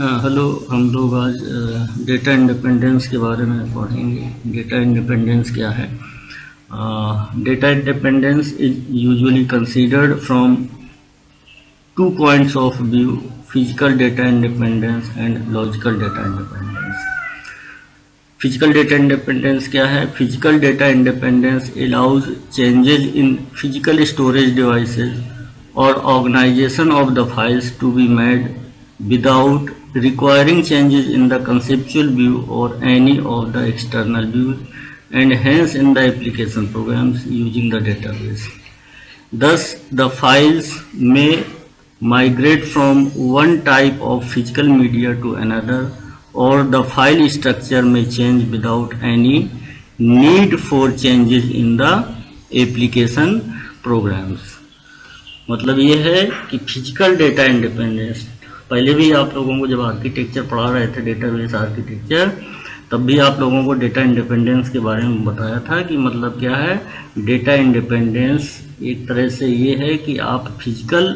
Hello. हम लोग आज डेटा इंडिपेंडेंस के बारे में पढ़ेंगे। डेटा इंडिपेंडेंस क्या है? Data independence is usually considered from two points of view: physical data independence and logical data independence. Physical data independence क्या है? Physical data independence allows changes in physical storage devices और organization of the files to be made without requiring changes in the conceptual view or any of the external views, and hence in the application programs using the database. Thus, the files may migrate from one type of physical media to another, or the file structure may change without any need for changes in the application programs. मतलब ये है कि physical data independence, पहले भी आप लोगों को जब आर्किटेक्चर पढ़ा रहे थे, डेटाबेस आर्किटेक्चर, तब भी आप लोगों को डेटा इंडिपेंडेंस के बारे में बताया था कि मतलब क्या है। डेटा इंडिपेंडेंस एक तरह से ये है कि आप फिजिकल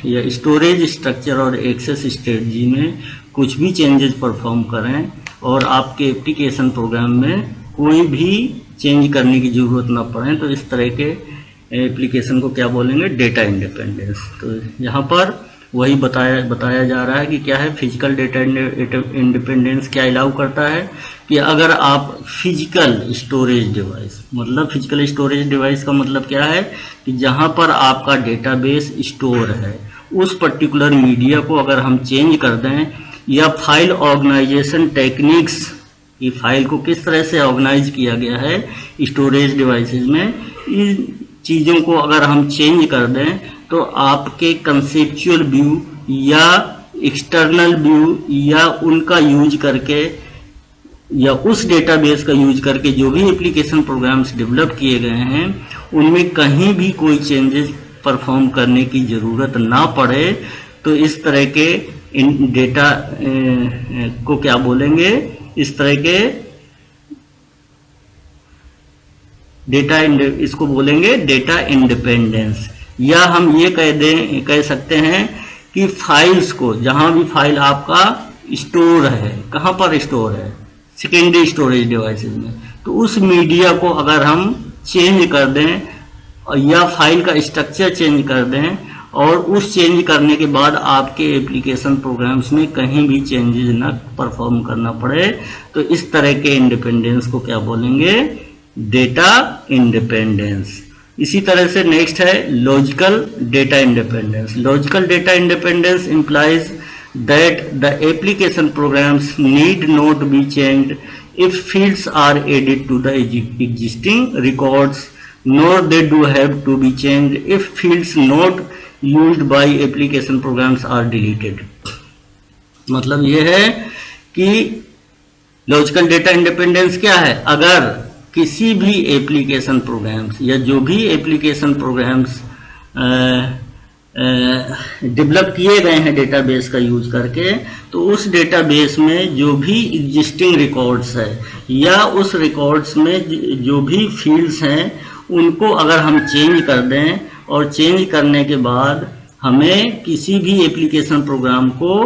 या स्टोरेज स्ट्रक्चर और एक्सेस स्ट्रेटजी में कुछ भी चेंजेस परफॉर्म करें और आपके एप्लीकेशन प्रोग्राम में कोई भी चेंज करने की ज़रूरत ना पड़े, तो इस तरह के एप्लीकेशन को क्या बोलेंगे? Data independence. तो यहाँ पर वही बताया जा रहा है कि क्या है फिजिकल डेटा इंडिपेंडेंस क्या अलाउ करता है कि अगर आप फिजिकल स्टोरेज डिवाइस, मतलब फिजिकल स्टोरेज डिवाइस का मतलब क्या है कि जहां पर आपका डेटाबेस स्टोर है, उस पर्टिकुलर मीडिया को अगर हम चेंज कर दें, या फाइल ऑर्गेनाइजेशन टेक्निक्स की फाइल को किस तरह से ऑर्गेनाइज किया गया है स्टोरेज डिवाइसेस में, इन चीज़ों को अगर हम चेंज कर दें तो आपके कंसेप्चुअल व्यू या एक्सटर्नल व्यू या उनका यूज करके या उस डेटाबेस का यूज करके जो भी एप्लीकेशन प्रोग्राम्स डेवलप किए गए हैं उनमें कहीं भी कोई चेंजेस परफॉर्म करने की ज़रूरत ना पड़े। तो इस तरह के इन डेटा को क्या बोलेंगे? इस तरह के डेटा इसको बोलेंगे डेटा इंडिपेंडेंस। या हम ये कह सकते हैं कि फाइल्स को, जहां भी फाइल आपका स्टोर है, कहां पर स्टोर है? सेकेंडरी स्टोरेज डिवाइसेस में, तो उस मीडिया को अगर हम चेंज कर दें या फाइल का स्ट्रक्चर चेंज कर दें और उस चेंज करने के बाद आपके एप्लीकेशन प्रोग्राम्स में कहीं भी चेंजेस ना परफॉर्म करना पड़े, तो इस तरह के इंडिपेंडेंस को क्या बोलेंगे? Data independence. इसी तरह से नेक्स्ट है logical data independence. Logical data independence implies that the application programs need not be changed if fields are added to the existing records, nor they do have to be changed if fields not used by application programs are deleted. मतलब ये है कि logical data independence क्या है? अगर किसी भी application programs या जो भी एप्लीकेशन प्रोग्राम्स डेवलप किए गए हैं डेटाबेस का यूज करके, तो उस डेटाबेस में जो भी एग्जिस्टिंग रिकॉर्ड्स है या उस रिकॉर्ड्स में जो भी फील्ड्स हैं उनको अगर हम चेंज कर दें और चेंज करने के बाद हमें किसी भी एप्लीकेशन प्रोग्राम को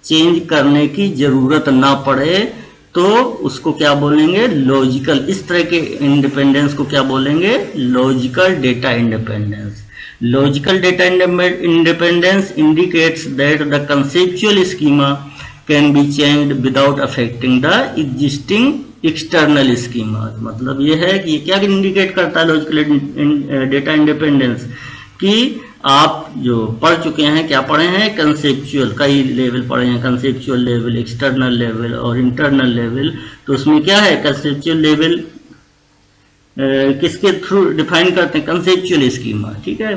चेंज करने की ज़रूरत ना पड़े, तो उसको क्या बोलेंगे? लॉजिकल। इस तरह के इंडिपेंडेंस को क्या बोलेंगे? Logical data independence. Logical data independence indicates that the conceptual schema can be changed without affecting the existing external schema. मतलब ये है कि क्या इंडिकेट करता है लॉजिकल डेटा इंडिपेंडेंस? कि आप जो पढ़ चुके हैं, क्या पढ़े हैं? कंसेप्चुअल, कई लेवल पढ़े हैं, कंसेप्चुअल लेवल, एक्सटर्नल लेवल और इंटरनल लेवल। तो उसमें क्या है? कंसेप्चुअल लेवल किसके थ्रू डिफाइन करते हैं? कंसेप्चुअल स्कीमा, ठीक है।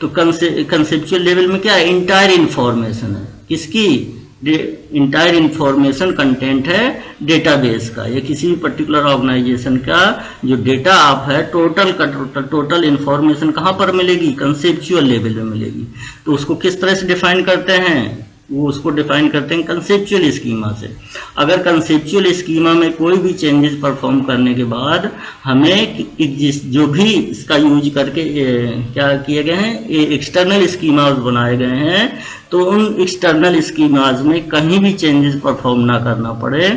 तो कंसेप्चुअल लेवल में क्या है? इंटायर इंफॉर्मेशन है। किसकी? इंटायर इंफॉर्मेशन कंटेंट है डेटाबेस का या किसी भी पर्टिकुलर ऑर्गेनाइजेशन का जो डेटा आप है, टोटल इंफॉर्मेशन कहाँ पर मिलेगी? कंसेप्चुअल लेवल में मिलेगी। तो उसको किस तरह से डिफाइन करते हैं? वो उसको डिफाइन करते हैं कंसेप्चुअल स्कीमा से। अगर कंसेप्चुअल स्कीमा में कोई भी चेंजेस परफॉर्म करने के बाद हमें जो भी इसका यूज करके क्या किए गए हैं, ये एक्सटर्नल स्कीमाज बनाए गए हैं, तो उन एक्सटर्नल स्कीमाज में कहीं भी चेंजेस परफॉर्म ना करना पड़े,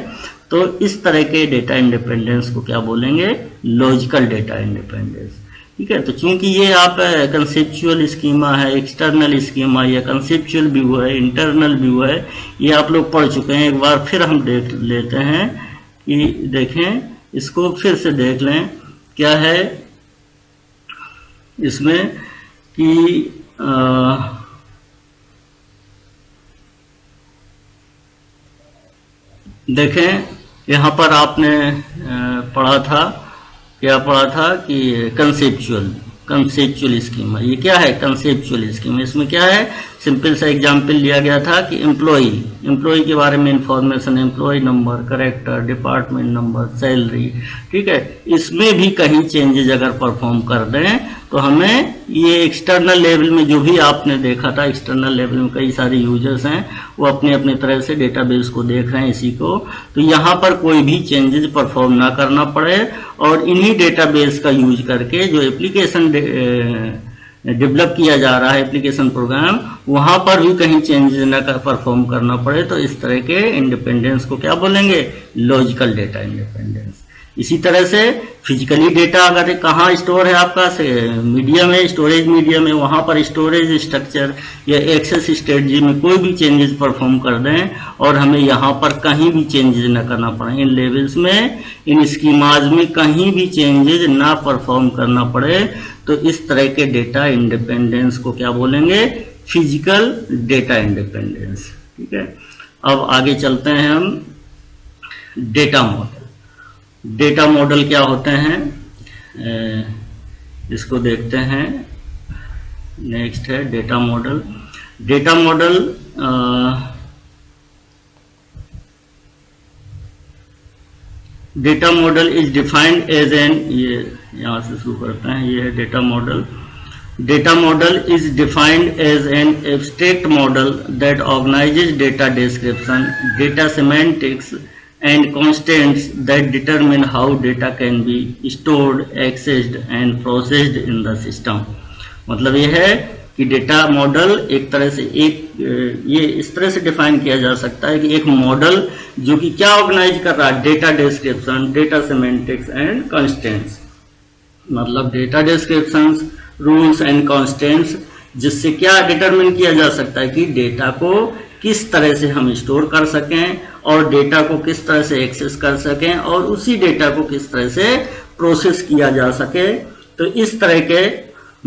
तो इस तरह के डेटा इंडिपेंडेंस को क्या बोलेंगे, लॉजिकल डेटा इंडिपेंडेंस। ठीक है, तो चूंकि ये आप कंसेप्चुअल स्कीमा है, एक्सटर्नल स्कीमा या कंसेप्चुअल व्यू है, इंटरनल व्यू है, ये आप लोग पढ़ चुके हैं। एक बार फिर हम देख लेते हैं कि देखें, इसको फिर से देख लें क्या है इसमें कि देखें यहाँ पर आपने पढ़ा था, क्या पढ़ा था कि कंसेप्चुअल स्कीमा। ये क्या है कंसेप्चुअल स्कीमा? इसमें क्या है, सिंपल सा एग्जांपल लिया गया था कि एम्प्लॉय के बारे में information, employee number, character, department number, salary. ठीक है, इसमें भी कहीं चेंजेस अगर परफॉर्म कर दें तो हमें ये एक्सटर्नल लेवल में जो भी आपने देखा था, एक्सटर्नल लेवल में कई सारे यूजर्स हैं, वो अपने अपने तरह से डेटाबेस को देख रहे हैं इसी को, तो यहाँ पर कोई भी चेंजेस परफॉर्म ना करना पड़े और इन्हीं डेटाबेस का यूज करके जो एप्लीकेशन डेवलप किया जा रहा है, एप्लीकेशन प्रोग्राम, वहां पर भी कहीं चेंजेस न परफॉर्म करना पड़े, तो इस तरह के इंडिपेंडेंस को क्या बोलेंगे, लॉजिकल डेटा इंडिपेंडेंस। इसी तरह से फिजिकली डेटा अगर कहाँ स्टोर है आपका मीडिया में, स्टोरेज मीडिया में, वहां पर स्टोरेज स्ट्रक्चर या एक्सेस स्ट्रेटजी में कोई भी चेंजेस परफॉर्म कर दें और हमें यहाँ पर कहीं भी चेंजेस न करना पड़े, इन लेवल्स में, इन स्कीमाज में कहीं भी चेंजेस ना परफॉर्म करना पड़े, तो इस तरह के डेटा इंडिपेंडेंस को क्या बोलेंगे, फिजिकल डेटा इंडिपेंडेंस। ठीक है, अब आगे चलते हैं हम डेटा मॉडल। डेटा मॉडल क्या होते हैं, इसको देखते हैं। नेक्स्ट है data model. Data model data model is defined as an, ये यहां से शुरू करते हैं, ये है data model. Data model is defined as an abstract model that organises data description, data semantics and constants that determine how data can be stored, accessed and processed in the system। मतलब ये है कि data model एक तरह से ये इस तरह से डिफाइन किया जा सकता है कि एक मॉडल जो कि क्या ऑर्गेनाइज कर रहा है, data description, data semantics and constants. मतलब data descriptions, rules and constants, जिससे क्या डिटरमिन किया जा सकता है कि डेटा को किस तरह से हम स्टोर कर सकें और डेटा को किस तरह से एक्सेस कर सकें और उसी डेटा को किस तरह से प्रोसेस किया जा सके। तो इस तरह के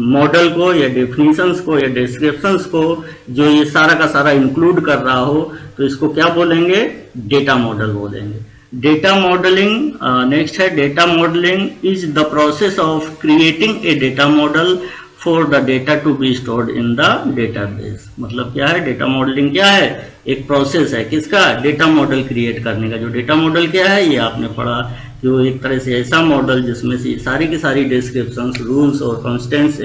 मॉडल को या डेफिनेशंस को या डिस्क्रिप्शंस को जो ये सारा का सारा इंक्लूड कर रहा हो, तो इसको क्या बोलेंगे, डेटा मॉडल बोलेंगे। डेटा मॉडलिंग नेक्स्ट है। Data modelling is the process of creating a data model for the data to be stored in the database. मतलब क्या है, डेटा मॉडलिंग क्या है, एक प्रोसेस है किसका, डेटा मॉडल क्रिएट करने का। जो डेटा मॉडल क्या है, ये आपने पढ़ा, जो एक तरह से ऐसा मॉडल जिसमें से सारी की सारी डिस्क्रिप्शंस, रूल्स और कॉन्स्टेंट्स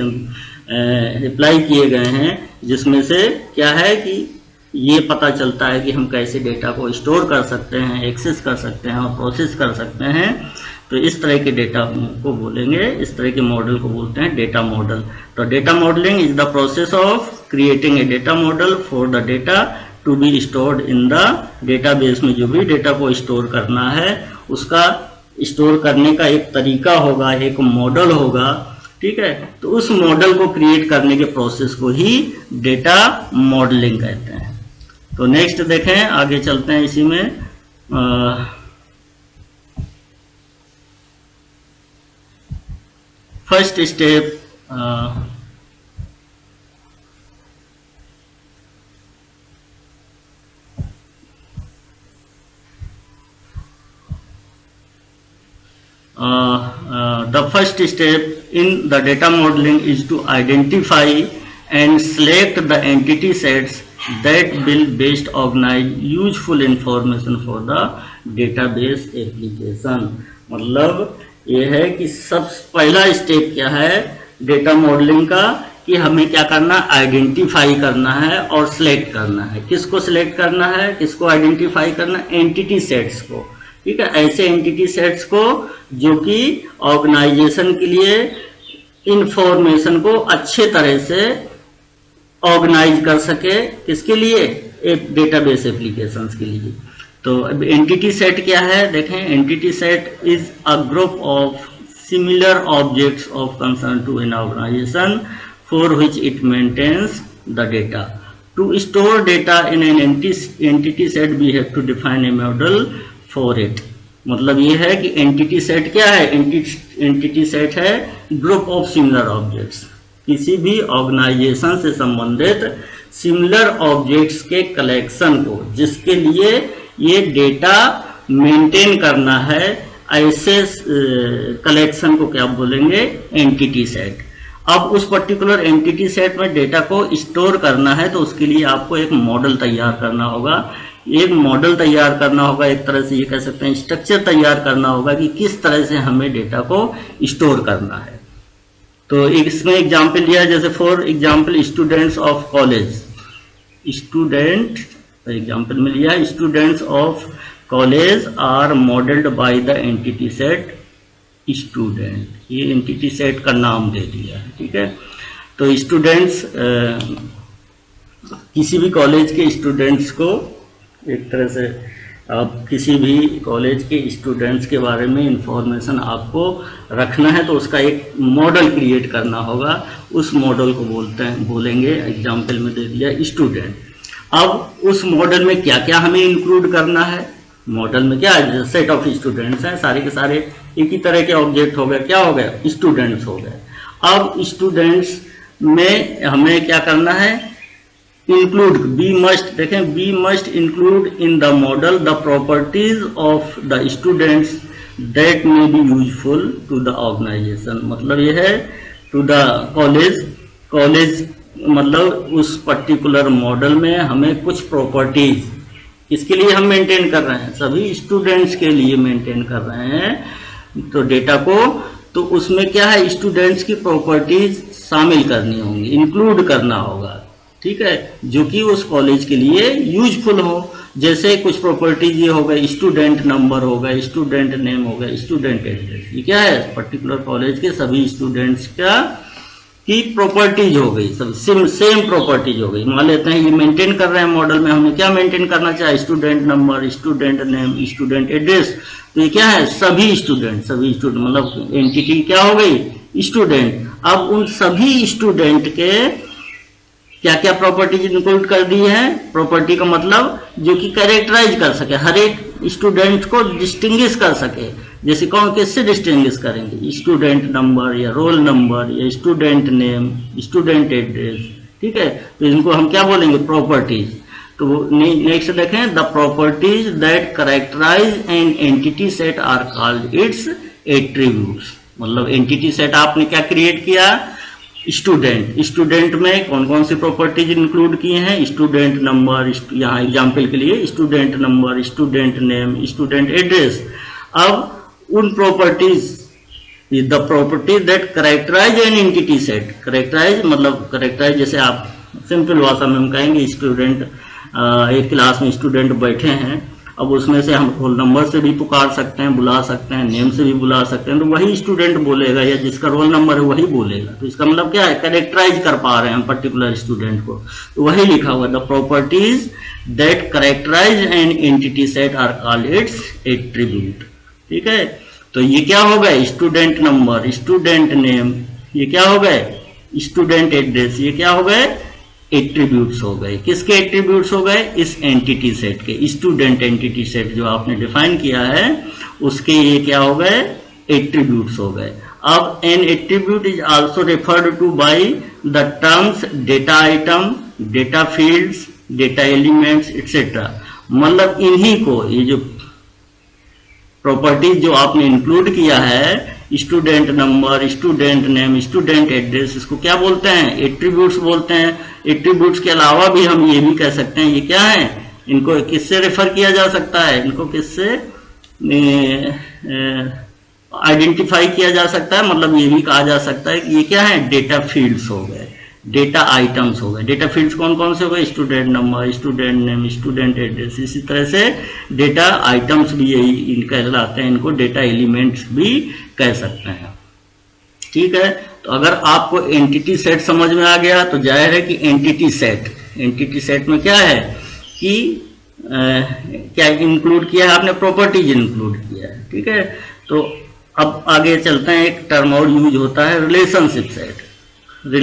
अप्लाई किए गए हैं, जिसमें से क्या है कि ये पता चलता है कि हम कैसे डेटा को स्टोर कर सकते हैं, एक्सेस कर सकते हैं और प्रोसेस कर सकते हैं। तो इस तरह के डेटा को बोलेंगे, इस तरह के मॉडल को बोलते हैं डेटा मॉडल। तो data modelling is the process of creating a data model for the data to be stored in the database. में जो भी डेटा को स्टोर करना है उसका स्टोर करने का एक तरीका होगा, एक मॉडल होगा। ठीक है, तो उस मॉडल को क्रिएट करने के प्रोसेस को ही डेटा मॉडलिंग कहते हैं। तो नेक्स्ट देखें, आगे चलते हैं इसी में। First step the first step in the data modeling is to identify and select the entity sets that will best organize useful information for the database application। मतलब ये है कि सब पहला स्टेप क्या है डेटा मॉडलिंग का, कि हमें क्या करना, आइडेंटिफाई करना है और सिलेक्ट करना है। किसको सिलेक्ट करना है, किसको आइडेंटिफाई करना है, एंटिटी सेट्स को। ठीक है, ऐसे एंटिटी सेट्स को जो कि ऑर्गेनाइजेशन के लिए इंफॉर्मेशन को अच्छे तरह से ऑर्गेनाइज कर सके। किसके लिए, एक डेटाबेस एप्लीकेशंस के लिए। तो अब एंटिटी सेट क्या है, देखें, entity set is a group of similar objects of concern to an organisation for which it maintains the data. To store data in an entity set we have to define a model for it. मतलब ये है कि entity set क्या है, entity set है group of similar objects, किसी भी organisation से संबंधित सिमिलर ऑब्जेक्ट्स के कलेक्शन को, जिसके लिए ये डेटा मेंटेन करना है, ऐसे कलेक्शन को क्या बोलेंगे, एंटिटी सेट। अब उस पर्टिकुलर एंटिटी सेट में डेटा को स्टोर करना है तो उसके लिए आपको एक मॉडल तैयार करना होगा। एक मॉडल तैयार करना होगा, एक तरह से ये कह सकते हैं स्ट्रक्चर तैयार करना होगा कि किस तरह से हमें डेटा को स्टोर करना है। तो इसमें एग्जाम्पल लिया, जैसे for example students of college, student example में लिया, students of college are modelled by the entity set student. ये एंटिटी सेट का नाम दे दिया है। ठीक है, तो स्टूडेंट्स किसी भी कॉलेज के स्टूडेंट्स को, एक तरह से आप किसी भी कॉलेज के स्टूडेंट्स के बारे में इंफॉर्मेशन आपको रखना है तो उसका एक मॉडल क्रिएट करना होगा। उस मॉडल को बोलेंगे, एग्जाम्पल में दे दिया स्टूडेंट। अब उस मॉडल में क्या क्या हमें इंक्लूड करना है, मॉडल में क्या है, सेट ऑफ स्टूडेंट्स हैं, सारे के सारे एक ही तरह के ऑब्जेक्ट हो गए, क्या हो गए, स्टूडेंट्स हो गए। अब स्टूडेंट्स में हमें क्या करना है, इंक्लूड, बी मस्ट, देखें, be must include in the model the properties of the students that may be useful to the organisation. मतलब यह है टू द कॉलेज मतलब उस पर्टिकुलर मॉडल में हमें कुछ प्रॉपर्टीज, किसके लिए हम मेंटेन कर रहे हैं, सभी स्टूडेंट्स के लिए मेंटेन कर रहे हैं तो डेटा को, तो उसमें क्या है, स्टूडेंट्स की प्रॉपर्टीज शामिल करनी होंगी, इंक्लूड करना होगा। ठीक है, जो कि उस कॉलेज के लिए यूजफुल हो। जैसे कुछ प्रॉपर्टीज ये हो गए, स्टूडेंट नंबर हो गया, स्टूडेंट नेम हो गया, स्टूडेंट एड्रेस, ये क्या है, पर्टिकुलर कॉलेज के सभी स्टूडेंट्स का की प्रॉपर्टीज हो गई, सब सेम प्रॉपर्टीज हो गई। मान लेते हैं ये मेंटेन कर रहे हैं मॉडल में, हमें क्या मेंटेन करना चाहिए, student number, student name, student address. तो ये क्या है, सभी स्टूडेंट मतलब एंटिटी क्या हो गई, स्टूडेंट। अब उन सभी स्टूडेंट के क्या क्या प्रॉपर्टीज इंक्लूड कर दी है, प्रॉपर्टी का मतलब जो कि कैरेक्टराइज कर सके, हर एक स्टूडेंट को डिस्टिंग्विश कर सके। जैसे कौन किससे डिस्टिंग्विश करेंगे, स्टूडेंट नंबर या रोल नंबर या स्टूडेंट नेम, स्टूडेंट एड्रेस। ठीक है, तो इनको हम क्या बोलेंगे, प्रॉपर्टीज। तो नेक्स्ट देखें, the properties that characterise an entity set are called its attributes. मतलब एंटिटी सेट आपने क्या क्रिएट किया, स्टूडेंट में कौन कौन सी प्रॉपर्टीज इंक्लूड किए हैं, स्टूडेंट नंबर, यहाँ एग्जाम्पल के लिए student number, student name, student address. अब उन properties, the properties that characterise an entity set, characterise मतलब कैरेक्टराइज, जैसे आप सिंपल भाषा में हम कहेंगे, स्टूडेंट एक क्लास में स्टूडेंट बैठे हैं, अब उसमें से हम रोल नंबर से भी पुकार सकते हैं, बुला सकते हैं, नेम से भी बुला सकते हैं, तो वही स्टूडेंट बोलेगा या जिसका रोल नंबर है वही बोलेगा। तो इसका मतलब क्या है, कैरेक्टराइज कर पा रहे हैं हम पर्टिकुलर स्टूडेंट को, तो वही लिखा हुआ, the properties that characterise an entity set are called its attribute. ठीक है, तो ये क्या हो गए, स्टूडेंट नंबर, स्टूडेंट नेम, ये क्या हो गए, स्टूडेंट एड्रेस, ये क्या हो गए, एट्रीब्यूट्स हो गए। किसके एट्रीब्यूट्स हो गए, इस एंटिटी सेट के, स्टूडेंट एंटिटी सेट जो आपने डिफाइन किया है उसके ये क्या हो गए, एट्रीब्यूट्स हो गए। अब an attribute is also referred to by the terms data item, data fields, data elements etcetera. मतलब इन्हीं को, ये जो प्रॉपर्टीज जो आपने इंक्लूड किया है, student number, student name, student address, इसको क्या बोलते हैं, एट्रीब्यूट्स बोलते हैं। एट्रीब्यूट्स के अलावा भी हम ये भी कह सकते हैं, ये क्या है, इनको किससे रेफर किया जा सकता है, इनको किससे आइडेंटिफाई किया जा सकता है, मतलब ये भी कहा जा सकता है कि ये क्या है, डेटा फील्ड्स हो गए। डेटा आइटम्स हो गए। डेटा फील्ड्स कौन कौन से हो गए? Student number, student name, student address. इसी तरह से डेटा आइटम्स भी यही इनका कहलाते हैं, इनको डेटा एलिमेंट्स भी कह सकते हैं। ठीक है, तो अगर आपको एंटिटी सेट समझ में आ गया तो जाहिर है कि एंटिटी सेट में क्या है कि क्या इंक्लूड किया है आपने? प्रॉपर्टीज इंक्लूड किया है। ठीक है, तो अब आगे चलते हैं। एक टर्म और यूज होता है relationship set. The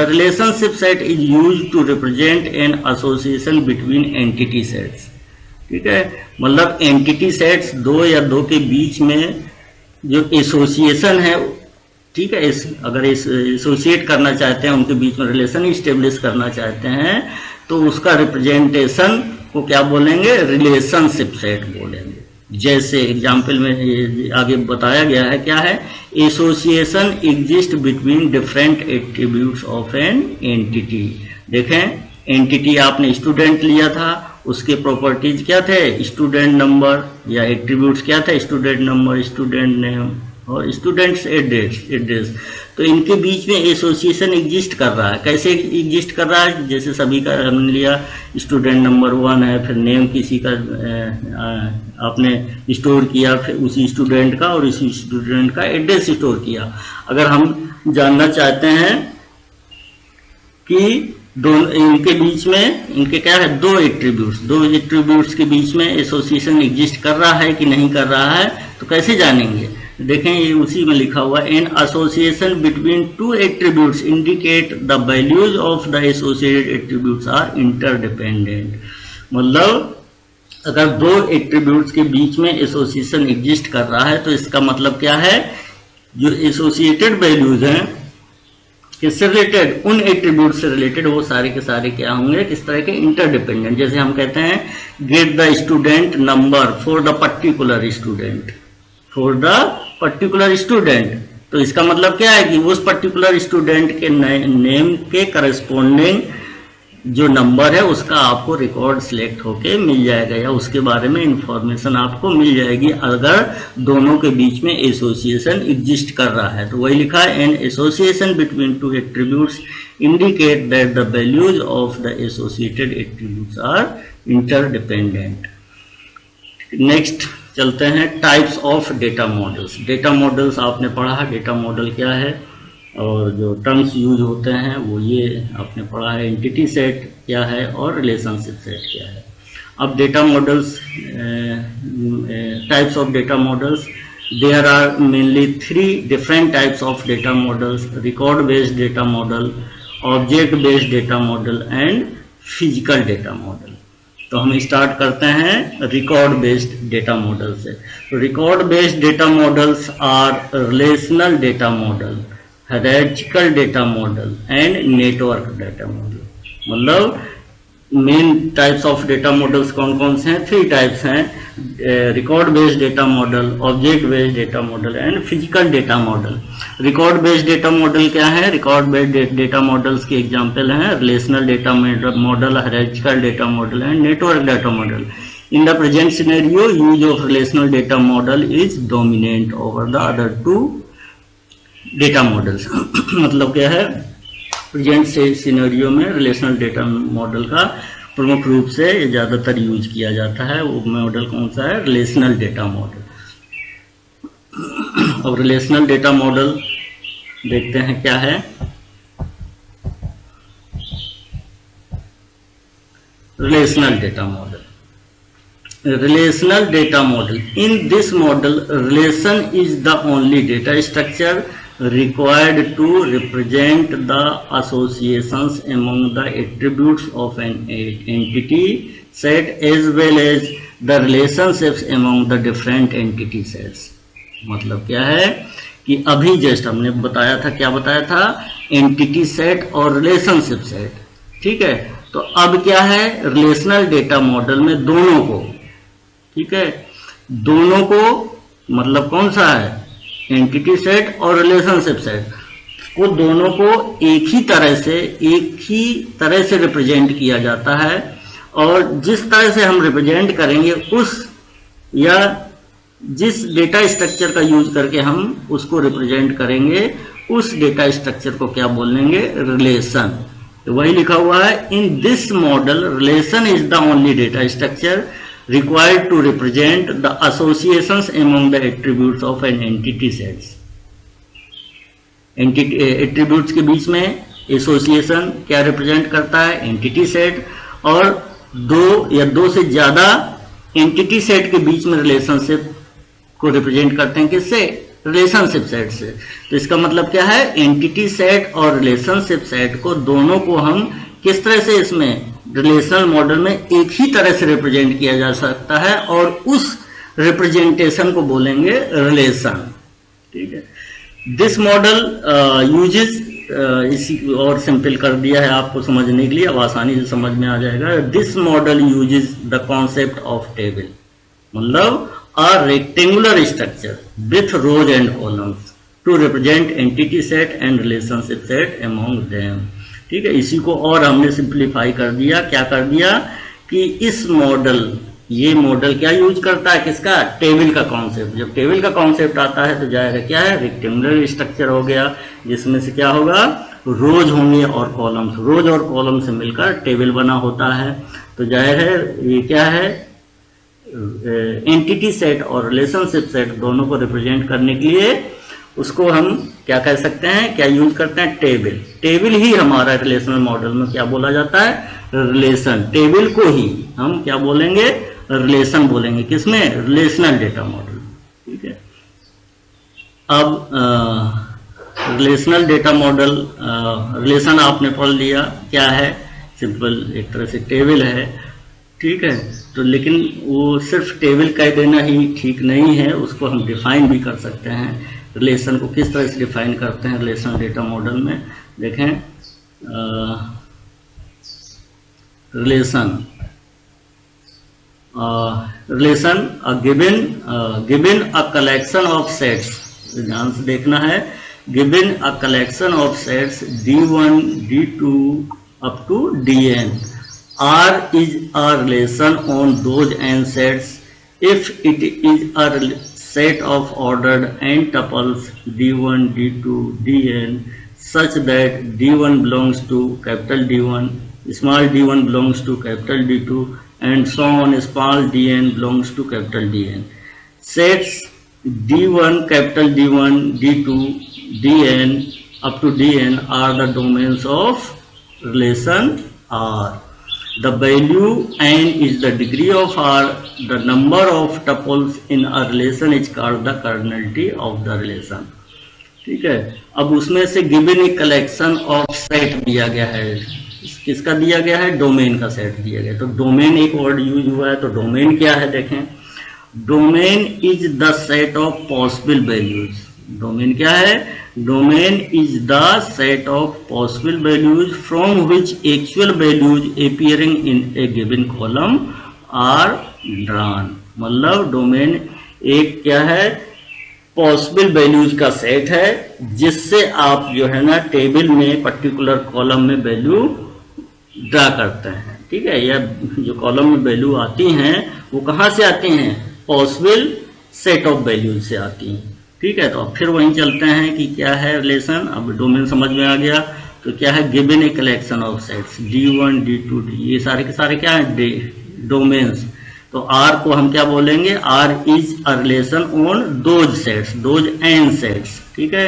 relationship set is use to represent an association between entity sets. ठीक है, मतलब एंटिटी सेट्स दो या दो के बीच में जो एसोसिएशन है, ठीक है, अगर एसोसिएट करना चाहते हैं, उनके बीच में रिलेशन इस्टेब्लिश करना चाहते हैं, तो उसका रिप्रेजेंटेशन को क्या बोलेंगे? रिलेशनशिप सेट बोलेंगे। जैसे एग्जाम्पल में आगे बताया गया है, क्या है? Association exist between different attributes of an entity. देखें, एंटिटी आपने स्टूडेंट लिया था, उसके प्रॉपर्टीज क्या थे? स्टूडेंट नंबर, या एट्रीब्यूट्स क्या थे? स्टूडेंट नंबर, स्टूडेंट नेम और स्टूडेंट्स एड्रेस। तो इनके बीच में एसोसिएशन एग्जिस्ट कर रहा है। कैसे एग्जिस्ट कर रहा है? जैसे सभी का हमने लिया, स्टूडेंट नंबर 1 है, फिर नेम किसी का आपने स्टोर किया, फिर उसी स्टूडेंट का और उसी स्टूडेंट का एड्रेस स्टोर किया। अगर हम जानना चाहते हैं कि दोनों इनके बीच में इनके क्या है? दो एट्रीब्यूट्स के बीच में एसोसिएशन एग्जिस्ट कर रहा है कि नहीं कर रहा है, तो कैसे जानेंगे? देखें, ये उसी में लिखा हुआ, an association between two attributes indicate the values of the associated attributes are interdependent. मतलब अगर दो एट्रीब्यूट्स के बीच में एसोसिएशन एग्जिस्ट कर रहा है, तो इसका मतलब क्या है? जो एसोसिएटेड वैल्यूज हैं किससे रिलेटेड? उन एट्रीब्यूट से रिलेटेड, वो सारे के सारे क्या होंगे? किस तरह के? इंटरडिपेंडेंट। जैसे हम कहते हैं get the student number for the particular student, तो इसका मतलब क्या है कि उस पर्टिकुलर स्टूडेंट के नेम के करस्पॉन्डिंग जो नंबर है उसका आपको रिकॉर्ड सिलेक्ट होके मिल जाएगा, या उसके बारे में इंफॉर्मेशन आपको मिल जाएगी अगर दोनों के बीच में एसोसिएशन एग्जिस्ट कर रहा है। तो वही लिखा है, an association between two attributes indicate that the values of the associated attributes are interdependent. Next चलते हैं types of data models. Data models आपने पढ़ा है, डेटा मॉडल क्या है और जो टर्म्स यूज होते हैं वो ये आपने पढ़ा है। एंटिटी सेट क्या है और रिलेशनशिप सेट क्या है। अब data models, types of data models, there are mainly 3 different types of data models: record based data model, object based data model and physical data model. तो हम स्टार्ट करते हैं रिकॉर्ड बेस्ड डेटा मॉडल से। तो record based data models are relational data model, hierarchical data model and network data model. मतलब main types of data models कौन कौन से हैं? 3 टाइप्स हैं: record based data model, object based data model and physical data model. Record based data model क्या है? Record based data models के example हैं relational data model, hierarchical data model and network data model. In the present scenario, use of relational data model is dominant over the other 2 data models। मतलब क्या है? Present scenario में relational data model का प्रमुख रूप से ज्यादातर use किया जाता है। वो मॉडल कौन सा है? Relational data model. अब रिलेशनल डेटा मॉडल देखते हैं क्या है। Relational data model, in this model relation is the only data structure required to represent the associations among the attributes of an entity set as well as the relationships among the different entity sets। मतलब क्या है कि अभी just हमने बताया था, क्या बताया था? एंटिटी सेट और रिलेशनशिप सेट। ठीक है, तो अब क्या है? रिलेशनल डेटा मॉडल में दोनों को, ठीक है, दोनों को मतलब कौन सा है? एंटिटी सेट और रिलेशनशिप सेट को, दोनों को एक ही तरह से रिप्रेजेंट किया जाता है। और जिस तरह से हम रिप्रेजेंट करेंगे उस या जिस डेटा स्ट्रक्चर का यूज करके हम उसको रिप्रेजेंट करेंगे उस डेटा स्ट्रक्चर को क्या बोलेंगे, रिलेशन। तो वही लिखा हुआ है, in this model relation is the only data structure required to represent the associations among the attributes of an entity sets। Attributes के बीच में एसोसिएशन क्या रिप्रेजेंट करता है, एंटिटी सेट, और दो या दो से ज्यादा एंटिटी सेट के बीच में रिलेशनशिप को रिप्रेजेंट करते हैं किससे, रिलेशनशिप सेट से। तो इसका मतलब क्या है, एंटिटी सेट और रिलेशनशिप सेट को दोनों को हम किस तरह से इसमें रिलेशनल मॉडल में एक ही तरह से रिप्रेजेंट किया जा सकता है और उस रिप्रेजेंटेशन को बोलेंगे रिलेशन। ठीक है, दिस मॉडल यूजेस, इसी और सिंपल कर दिया है आपको समझने के लिए, अब आसानी से समझ में आ जाएगा। This model uses the concept of table, मतलब a rectangular structure with rows and columns to represent entity set and relationship set among them। ठीक है, इसी को और हमने सिंप्लीफाई कर दिया, क्या कर दिया कि इस मॉडल, ये मॉडल क्या यूज करता है, किसका, टेबल का कॉन्सेप्ट। जब टेबल का कॉन्सेप्ट आता है तो जाएगा क्या है, रेक्टेंगुलर स्ट्रक्चर हो गया, जिसमें से क्या होगा, रोज होंगे और कॉलम्स, रोज और कॉलम से मिलकर टेबल बना होता है। तो जाहिर है ये क्या है, एंटिटी सेट और रिलेशनशिप सेट दोनों को रिप्रेजेंट करने के लिए उसको हम क्या कह सकते हैं, क्या यूज करते हैं, टेबल। टेबल ही हमारा रिलेशनल मॉडल में क्या बोला जाता है, रिलेशन। टेबल को ही हम क्या बोलेंगे, रिलेशन बोलेंगे, किसमें, रिलेशनल डेटा मॉडल। ठीक है, अब रिलेशनल डेटा मॉडल, रिलेशन आपने पढ़ लिया क्या है, सिंपल एक तरह से टेबल है। ठीक है, तो लेकिन वो सिर्फ टेबल कह देना ही ठीक नहीं है, उसको हम डिफाइन भी कर सकते हैं। रिलेशन को किस तरह से डिफाइन करते हैं रिलेशन डेटा मॉडल में, देखें, relation given a collection of sets, ध्यान से देखना है, given a collection of sets D1 D2 up to Dn, R is a relation on those n sets if it is a set of ordered n tuples D1 D2 Dn such that D1 belongs to capital D1, small d1 belongs to capital D2 and so on, small dn belongs to capital Dn। Sets D1 capital D1 D2 Dn up to Dn are the domains of relation R। The value n is the degree of R, the number of tuples in a relation is called the kernelity of the relation। ठीक है, अब उसमें से given एक collection of set दिया गया है, किसका दिया गया है, डोमेन का सेट दिया गया। तो डोमेन एक वर्ड यूज हुआ है, तो डोमेन क्या है, देखें, domain is the set of possible values. Domain क्या है, domain is the set of possible values from which actual values appearing in a given column are drawn. मतलब डोमेन एक क्या है, पॉसिबल वैल्यूज का सेट है, जिससे आप जो है ना टेबल में पर्टिकुलर कॉलम में वैल्यू ड्रा करते हैं। ठीक है, या जो कॉलम में वैल्यू आती हैं वो कहाँ से आती हैं, पॉसिबल सेट ऑफ वैल्यूज से आती हैं। ठीक है, तो अब फिर वहीं चलते हैं कि क्या है रिलेशन। अब डोमेन समझ में आ गया, तो क्या है, given a collection of sets D1 D2 D, ये सारे के सारे क्या है, डोमेन्स। तो R को हम क्या बोलेंगे, R is a relation on those sets, those n sets. ठीक है,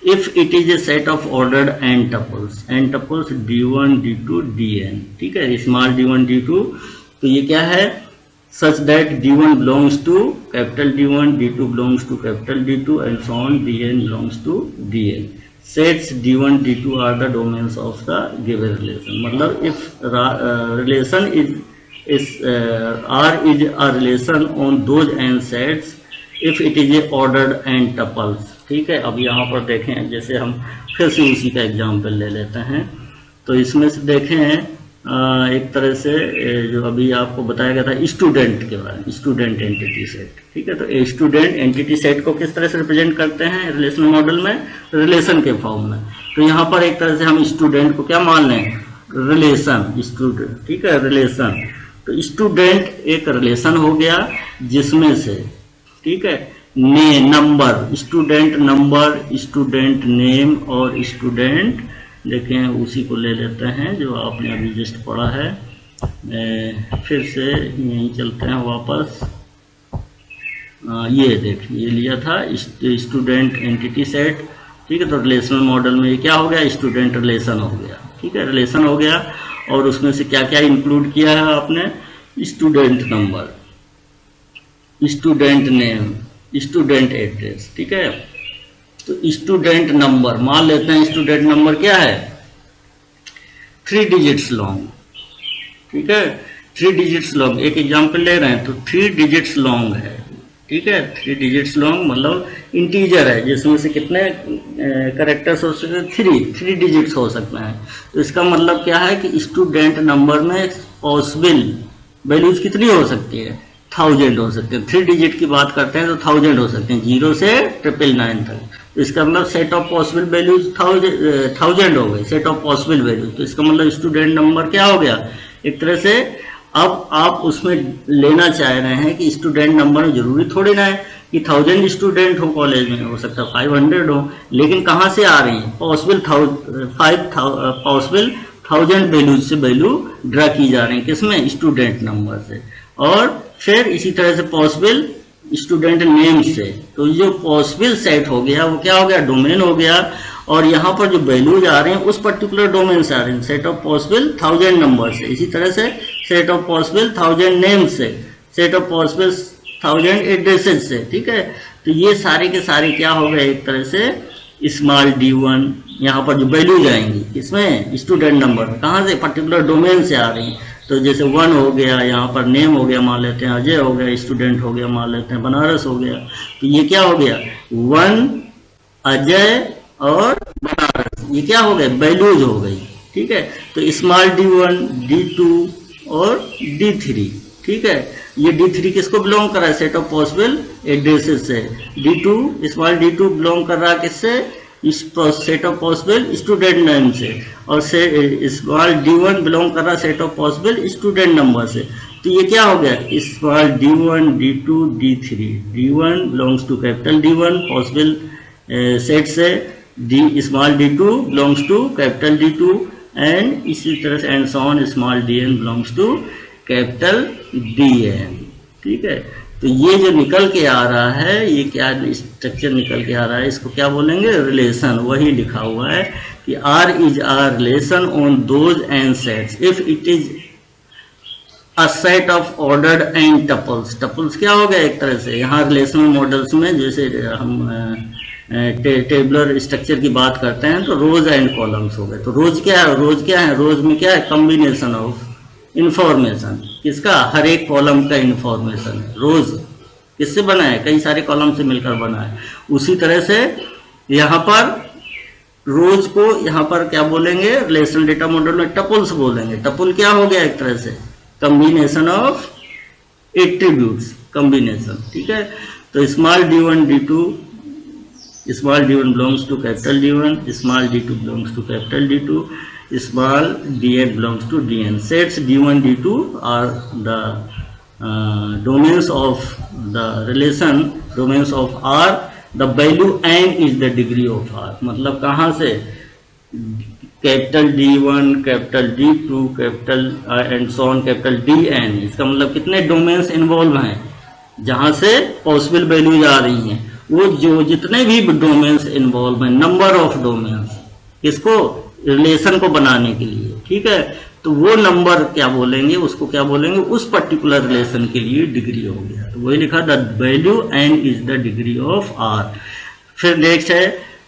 if it is a set of ordered n tuples D1 D2 Dn। ठीक है, स्मॉल D1 D2, तो ये क्या है, such that D1 belongs to capital D1, D2 belongs to capital D2 and so on, Dn belongs to Dn। Sets D1 D2 are the domains of the given relation। मतलब if relation is R is a relation on those n sets if it is a ordered n tuples। ठीक है, अब यहाँ पर देखें, जैसे हम फिर से उसी का एग्जाम्पल ले लेते हैं, तो इसमें से देखें एक तरह से जो अभी आपको बताया गया था स्टूडेंट के बारे में, स्टूडेंट एंटिटी सेट। ठीक है, तो स्टूडेंट एंटिटी सेट को किस तरह से रिप्रेजेंट करते हैं रिलेशनल मॉडल में, रिलेशन के फॉर्म में। तो यहाँ पर एक तरह से हम स्टूडेंट को क्या मान लें, रिलेशन, स्टूडेंट। ठीक है, रिलेशन, तो स्टूडेंट एक रिलेशन हो गया जिसमें से, ठीक है, number, student number, student name और स्टूडेंट, देखें उसी को ले लेते हैं जो आपने अभी जस्ट पढ़ा है। फिर से यहीं चलते हैं वापस। ये देखिए ये लिया था स्टूडेंट एंटिटी सेट, ठीक है। तो रिलेशनल मॉडल में ये क्या हो गया, स्टूडेंट रिलेशन हो गया, ठीक है, रिलेशन हो गया। और उसमें से क्या क्या इंक्लूड किया है आपने, student number, student name, student address, ठीक है। तो स्टूडेंट नंबर मान लेते हैं, स्टूडेंट नंबर क्या है, 3 डिजिट्स लॉन्ग, ठीक है, 3 डिजिट्स लॉन्ग। एक एग्जांपल ले रहे हैं तो 3 डिजिट्स लॉन्ग है, ठीक है। 3 डिजिट्स लॉन्ग मतलब इंटीजर है जिसमें से कितने करेक्टर्स हो सकते हैं, 3 डिजिट्स हो सकते हैं। तो इसका मतलब क्या है कि स्टूडेंट नंबर में पॉसिबल वैल्यूज कितनी हो सकती है, 1000 हो सकते हैं। 3 डिजिट की बात करते हैं तो 1000 हो सकते हैं, 0 से 999 तक। तो इसका मतलब सेट ऑफ पॉसिबल वैल्यूज 1000 हो गए, सेट ऑफ पॉसिबल वैल्यूज। तो इसका मतलब स्टूडेंट नंबर क्या हो गया एक तरह से। अब आप उसमें लेना चाह रहे हैं कि स्टूडेंट नंबर जरूरी थोड़ी ना है कि 1000 स्टूडेंट हो कॉलेज में, हो सकता है 500 हो, लेकिन कहाँ से आ रही है, पॉसिबल 1000 वैल्यूज से वैल्यू ड्रा की जा रही है, किसमें, स्टूडेंट नंबर से। और फिर इसी तरह से पॉसिबल स्टूडेंट नेम से। तो जो पॉसिबल सेट हो गया वो क्या हो गया, डोमेन हो गया। और यहाँ पर जो वैल्यूज आ रहे हैं उस पर्टिकुलर डोमेन से आ रहे हैं, सेट ऑफ पॉसिबल 1000 नंबर से। इसी तरह से सेट ऑफ पॉसिबल 1000 नेम से, सेट ऑफ पॉसिबल 1000 एड्रेसेस से, ठीक है। तो ये सारे के सारे क्या हो गए एक तरह से स्मॉल d1, यहाँ पर जो वैल्यूज आएंगी इसमें स्टूडेंट नंबर कहाँ से, पर्टिकुलर डोमेन से आ रही है। तो जैसे 1 हो गया, यहाँ पर नेम हो गया मान लेते हैं, अजय हो गया, स्टूडेंट हो गया मान लेते हैं, बनारस हो गया। तो ये क्या हो गया, 1 अजय और बनारस, ये क्या हो गए, वैल्यूज हो गई, ठीक है। तो स्मॉल d1, d2 और d3, ठीक है। ये d3 किसको बिलोंग कर रहा है, सेट ऑफ पॉसिबल एड्रेसेस से। d2 स्मॉल d2 बिलोंग कर रहा है किससे, इस set of possible student name से। और स्मॉल d1 बिलोंग कर रहा है set of possible student number से। तो ये क्या हो गया, small d1, d2, d3, d1 belongs to capital d1 possible set से, small d2 belongs to capital d2, and इसी तरह से and so on, small dn belongs to capital dn, ठीक है। तो ये जो निकल के आ रहा है, ये क्या स्ट्रक्चर निकल के आ रहा है, इसको क्या बोलेंगे, रिलेशन। वही लिखा हुआ है कि R is a relation on those and sets if it is a set of ordered and tuples. Tuples क्या हो गया एक तरह से, यहाँ रिलेशनल मॉडल्स में जैसे हम टेबलर स्ट्रक्चर की बात करते हैं तो रोज एंड कॉलम्स हो गए। तो रोज क्या है, रोज क्या है, रोज में क्या है, कॉम्बिनेशन ऑफ इंफॉर्मेशन, किसका, हर एक कॉलम का इंफॉर्मेशन। रोज किससे बना है, कई सारे कॉलम से मिलकर बना है। उसी तरह से यहाँ पर रोज को यहाँ पर क्या बोलेंगे, रिलेशनल डेटा मॉडल में टपल्स बोलेंगे। टपल क्या हो गया एक तरह से, कॉम्बिनेशन ऑफ एट्रीब्यूट्स, कॉम्बिनेशन, ठीक है। तो small d1, d2, small d1 belongs to capital d1, small d2 belongs to capital d2, small dn belongs to dn. Sets d1, d2 are the domains of the relation, domains of R. The value n is the degree of R. मतलब कहाँ से, capital d1, capital d2, capital and so on, capital dn। इसका मतलब कितने domains involve हैं जहां से possible values आ रही हैं, वो जो जितने भी डोमेन्स इन्वॉल्व हैं, नंबर ऑफ डोमेन्स, किसको, रिलेशन को बनाने के लिए, ठीक है। तो वो नंबर क्या बोलेंगे, उसको क्या बोलेंगे, उस पर्टिकुलर रिलेशन के लिए डिग्री हो गया। तो वही लिखा, the value N is the degree of R. फिर नेक्स्ट है,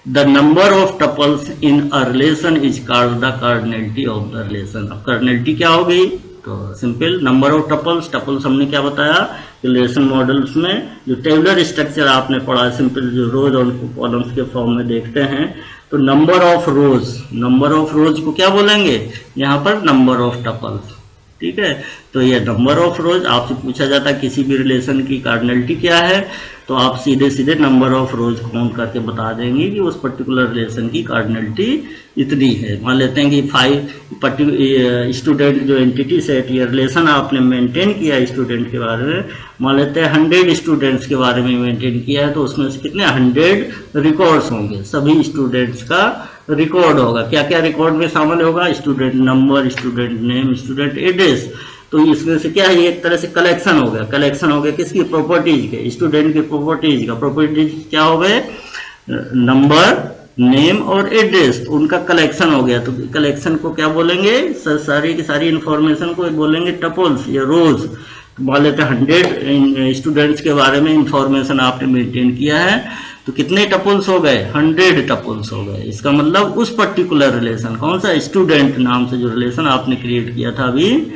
the number of tuples in a relation is called the cardinality of the relation. अब कार्डिनलिटी क्या हो गई, तो simple number of tuples. Tuples हमने क्या बताया, रिलेशन मॉडल्स में जो टेबुलर स्ट्रक्चर आपने पढ़ा, सिंपल जो रोज और कॉलम्स के फॉर्म में देखते हैं, तो number of rose, number of रोज को क्या बोलेंगे यहाँ पर, नंबर ऑफ टपल्स, ठीक है। तो ये नंबर ऑफ रोज आपसे पूछा जाता है किसी भी रिलेशन की कार्डिनलिटी क्या है, तो आप सीधे सीधे नंबर ऑफ रोज काउंट करके बता देंगे कि उस पर्टिकुलर रिलेशन की कार्डिनलिटी इतनी है। मान लेते हैं कि स्टूडेंट जो एंटिटी सेट या रिलेशन आपने मेंटेन किया स्टूडेंट के बारे में, मान लेते हैं 100 स्टूडेंट्स के बारे में मेंटेन किया है, तो उसमें से कितने 100 रिकॉर्ड्स होंगे, सभी स्टूडेंट्स का रिकॉर्ड होगा। क्या क्या रिकॉर्ड में शामिल होगा? Student number, student name, student address. तो इसमें से क्या है, ये एक तरह से कलेक्शन हो गया। कलेक्शन हो गया किसकी? प्रॉपर्टीज के, स्टूडेंट की प्रॉपर्टीज का। प्रॉपर्टीज क्या हो गए? नंबर, नेम और एड्रेस, उनका कलेक्शन हो गया। तो कलेक्शन को क्या बोलेंगे? सारी की सारी इंफॉर्मेशन को बोलेंगे टपल्स या रोज। तो मान लेते हैं 100 स्टूडेंट्स के बारे में इंफॉर्मेशन आपने मेंटेन किया है, तो कितने टपल्स हो गए? 100 टपल्स हो गए। इसका मतलब उस पर्टिकुलर रिलेशन, कौन सा? स्टूडेंट नाम से जो रिलेशन आपने क्रिएट किया था अभी,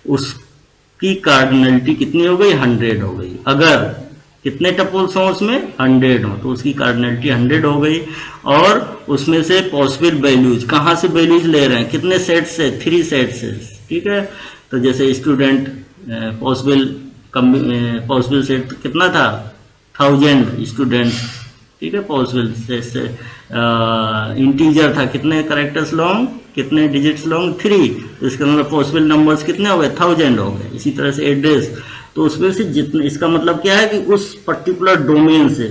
उसकी कार्डिनलिटी कितनी हो गई? 100 हो गई। अगर कितने टपल्स हो उसमें? 100 हो, तो उसकी कार्डिनलिटी 100 हो गई। और उसमें से पॉसिबल वैल्यूज, कहाँ से वैल्यूज ले रहे हैं? कितने सेट से? 3 सेट से, ठीक है। तो जैसे स्टूडेंट पॉसिबल सेट कितना था? 1000 स्टूडेंट्स, ठीक है। पॉसिबल सेट से इंटीजर था, कितने कैरेक्टर्स लॉन्ग, कितने डिजिट्स लॉन्ग? 3। तो इसका मतलब पॉसिबल नंबर्स कितने हो गए? 1000 हो गए। इसी तरह से एड्रेस, तो उसमें से जितने, इसका मतलब क्या है कि उस पर्टिकुलर डोमेन से,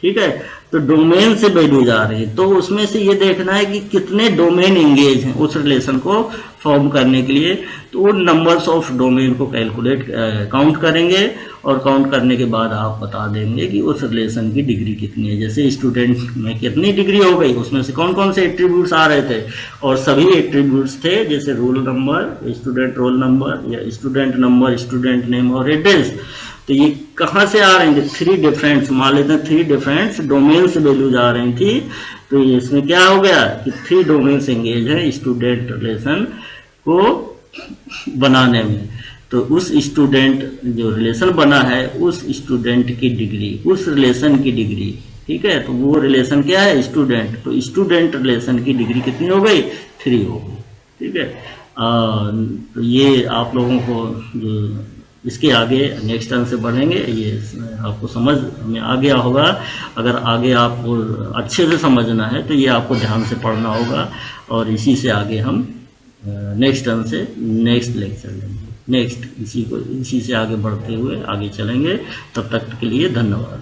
ठीक है, तो डोमेन से वैल्यूज आ रही है, तो उसमें से ये देखना है कि कितने डोमेन एंगेज हैं उस रिलेशन को फॉर्म करने के लिए। तो वो नंबर्स ऑफ डोमेन को काउंट करेंगे, और काउंट करने के बाद आप बता देंगे कि उस रिलेशन की डिग्री कितनी है। जैसे स्टूडेंट में कितनी डिग्री हो गई, उसमें से कौन कौन से एट्रीब्यूट्स आ रहे थे, और सभी एट्रीब्यूट्स थे, जैसे roll number, student roll number, या स्टूडेंट नंबर, स्टूडेंट नेम और एड्रेस। तो ये कहाँ से आ रहे हैं? 3 डिफरेंट, मान लेते हैं 3 डिफरेंट डोमेन से वैल्यूज आ रही थी। तो इसमें क्या हो गया कि 3 डोमेन एंगेज है स्टूडेंट रिलेशन को बनाने में। तो उस स्टूडेंट जो रिलेशन बना है, उस स्टूडेंट की डिग्री, उस रिलेशन की डिग्री, ठीक है। तो वो रिलेशन क्या है? स्टूडेंट। तो स्टूडेंट रिलेशन की डिग्री कितनी हो गई? 3 हो गई, ठीक है। तो ये आप लोगों को जो इसके आगे नेक्स्ट टर्म से बढ़ेंगे, ये आपको समझ में आ गया होगा। अगर आगे आपको अच्छे से समझना है तो ये आपको ध्यान से पढ़ना होगा, और इसी से आगे हम नेक्स्ट टर्म से नेक्स्ट लेक्चर लेंगे। नेक्स्ट इसी से आगे बढ़ते हुए आगे चलेंगे। तब तक के लिए धन्यवाद।